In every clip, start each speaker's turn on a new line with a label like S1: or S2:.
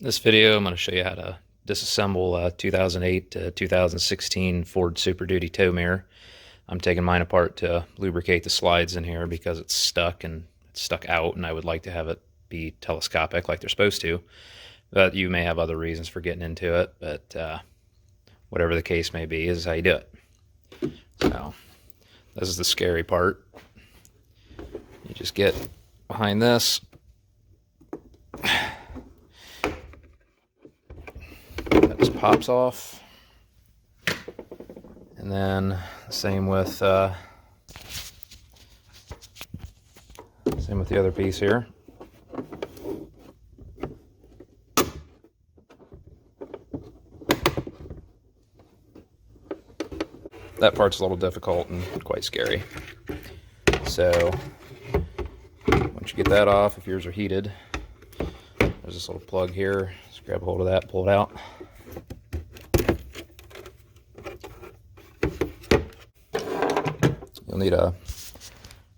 S1: This video, I'm going to show you how to disassemble a 2008 to 2016 Ford Super Duty tow mirror. I'm taking mine apart to lubricate the slides in here because it's stuck out, and I would like to have it be telescopic like they're supposed to. But you may have other reasons for getting into it, but whatever the case may be, is how you do it. So this is the scary part. You just get behind this. That just pops off, and then same with the other piece here. That part's a little difficult and quite scary. So once you get that off, if yours are heated, there's this little plug here. Just grab a hold of that, pull it out. You'll need a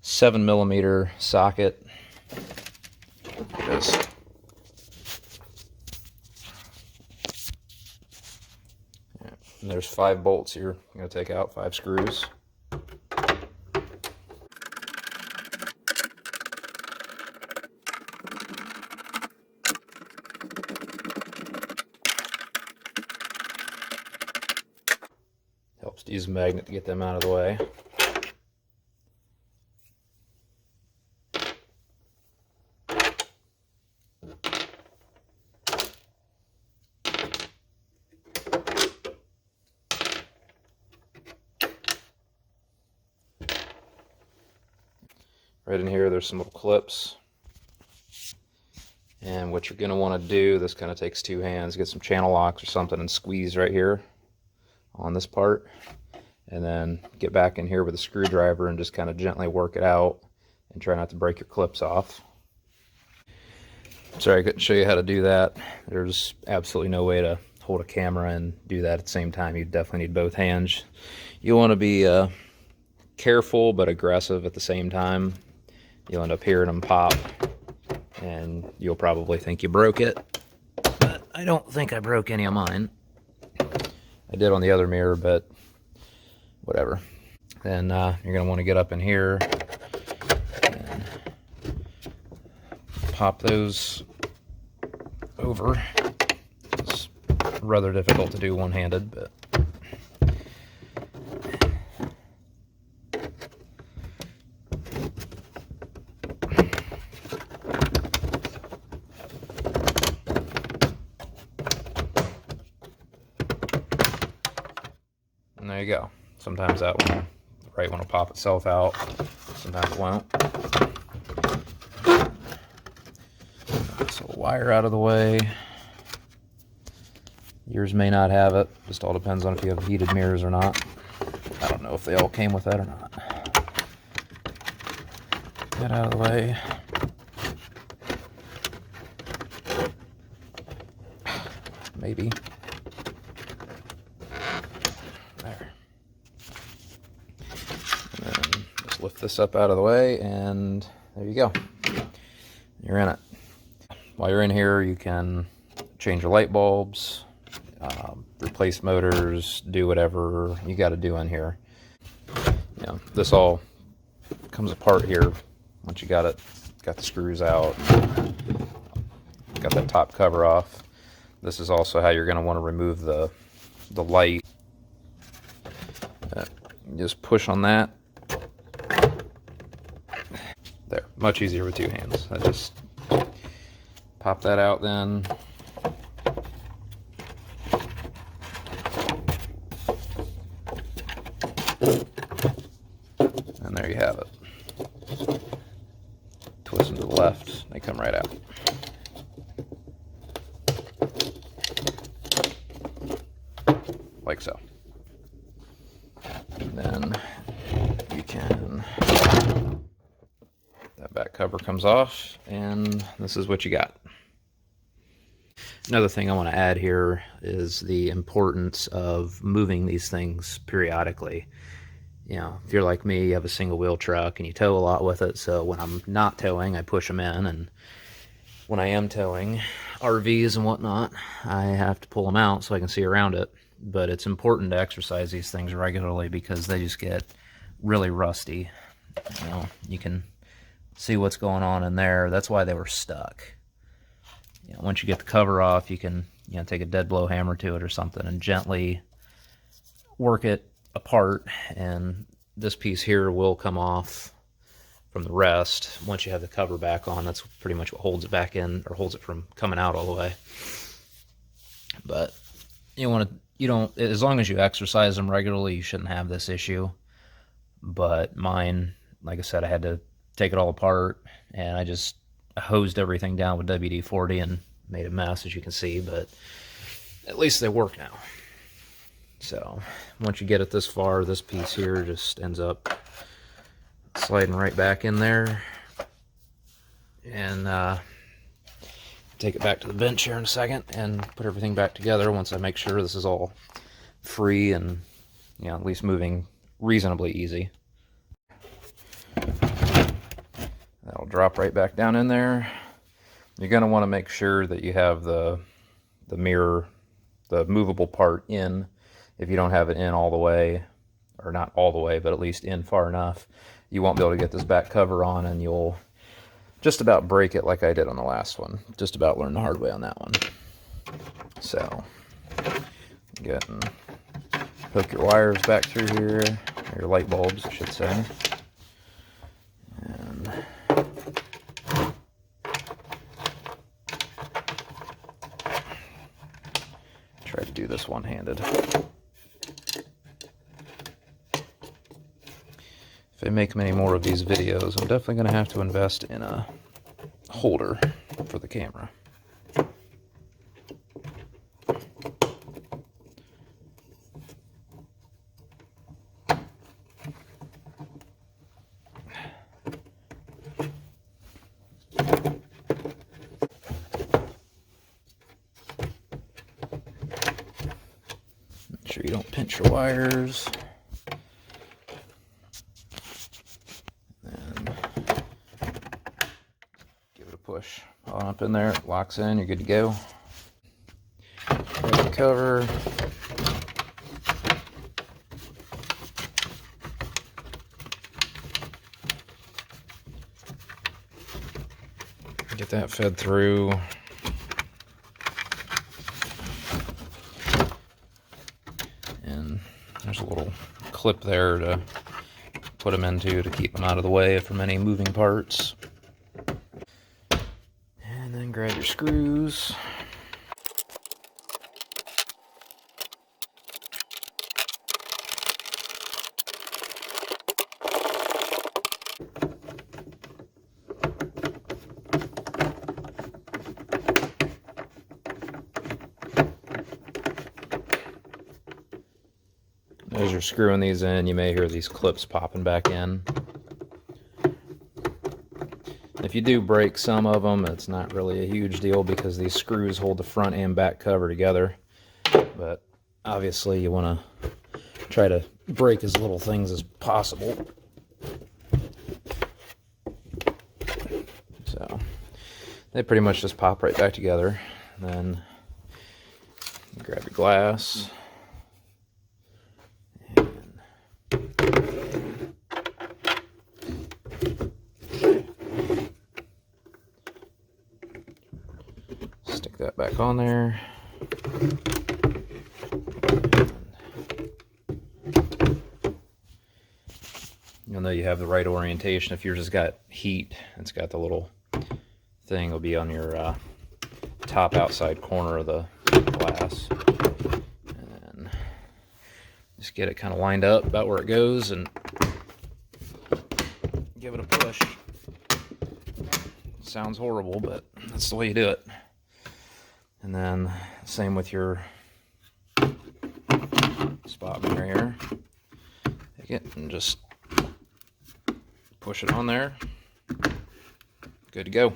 S1: 7mm socket. Just and there's 5 bolts here. I'm going to take out 5 screws. Helps to use a magnet to get them out of the way. Right in here, there's some little clips. And what you're going to want to do, this kind of takes 2 hands, get some channel locks or something and squeeze right here on this part. And then get back in here with a screwdriver and just kind of gently work it out and try not to break your clips off. Sorry I couldn't show you how to do that. There's absolutely no way to hold a camera and do that at the same time. You definitely need both hands. You want to be careful but aggressive at the same time. You'll end up hearing them pop, and you'll probably think you broke it, but I don't think I broke any of mine. I did on the other mirror, but whatever. Then you're going to want to get up in here and pop those over. It's rather difficult to do one-handed, but and there you go. Sometimes that one, the right one will pop itself out. Sometimes it won't. This little wire out of the way. Yours may not have it. Just all depends on if you have heated mirrors or not. I don't know if they all came with that or not. Get out of the way. Maybe. There. And then just lift this up out of the way, and there you go. You're in it. While you're in here, you can change your light bulbs, replace motors, do whatever you got to do in here. You know, this all comes apart here once you got the screws out, got that top cover off. This is also how you're going to want to remove the light. Just push on that. There, much easier with 2 hands. I just pop that out then. And there you have it. Twist them to the left, they come right out. Like so. And then you can, that back cover comes off, and this is what you got. Another thing I want to add here is the importance of moving these things periodically. You know, if you're like me, you have a single wheel truck and you tow a lot with it, so when I'm not towing, I push them in, and when I am towing, RVs and whatnot, I have to pull them out so I can see around it. But it's important to exercise these things regularly because they just get really rusty. You know, you can see what's going on in there. That's why they were stuck. You know, once you get the cover off, you can, you know, take a dead blow hammer to it or something and gently work it apart, and this piece here will come off from the rest. Once you have the cover back on, that's pretty much what holds it back in, or holds it from coming out all the way. But you want to, you don't, as long as you exercise them regularly, you shouldn't have this issue. But mine, like I said, I had to take it all apart, and I just hosed everything down with WD-40 and made a mess, as you can see, but at least they work now. So once you get it this far, this piece here just ends up sliding right back in there. And take it back to the bench here in a second and put everything back together once I make sure this is all free and, you know, at least moving reasonably easy. That'll drop right back down in there. You're going to want to make sure that you have the mirror, the movable part in. If you don't have it in all the way, or not all the way, but at least in far enough, you won't be able to get this back cover on, and you'll just about break it like I did on the last one. Just about learned the hard way on that one. So, get and hook your wires back through here, or your light bulbs, I should say. And try to do this one-handed. If I make many more of these videos, I'm definitely going to have to invest in a holder for the camera. Make sure you don't pinch your wires. Push on up in there, it locks in, you're good to go. Grab the cover. Get that fed through. And there's a little clip there to put them into to keep them out of the way from any moving parts. Grab your screws. As you're screwing these in, you may hear these clips popping back in. If you do break some of them, it's not really a huge deal because these screws hold the front and back cover together. But obviously you want to try to break as little things as possible. So they pretty much just pop right back together. Then you grab your glass. Stick that back on there. You'll know you have the right orientation. If yours has got heat, it's got the little thing, will be on your top outside corner of the glass. And then just get it kind of lined up about where it goes and give it a push. Sounds horrible, but that's the way you do it. And then same with your spot mirror here. Take it and just push it on there. Good to go.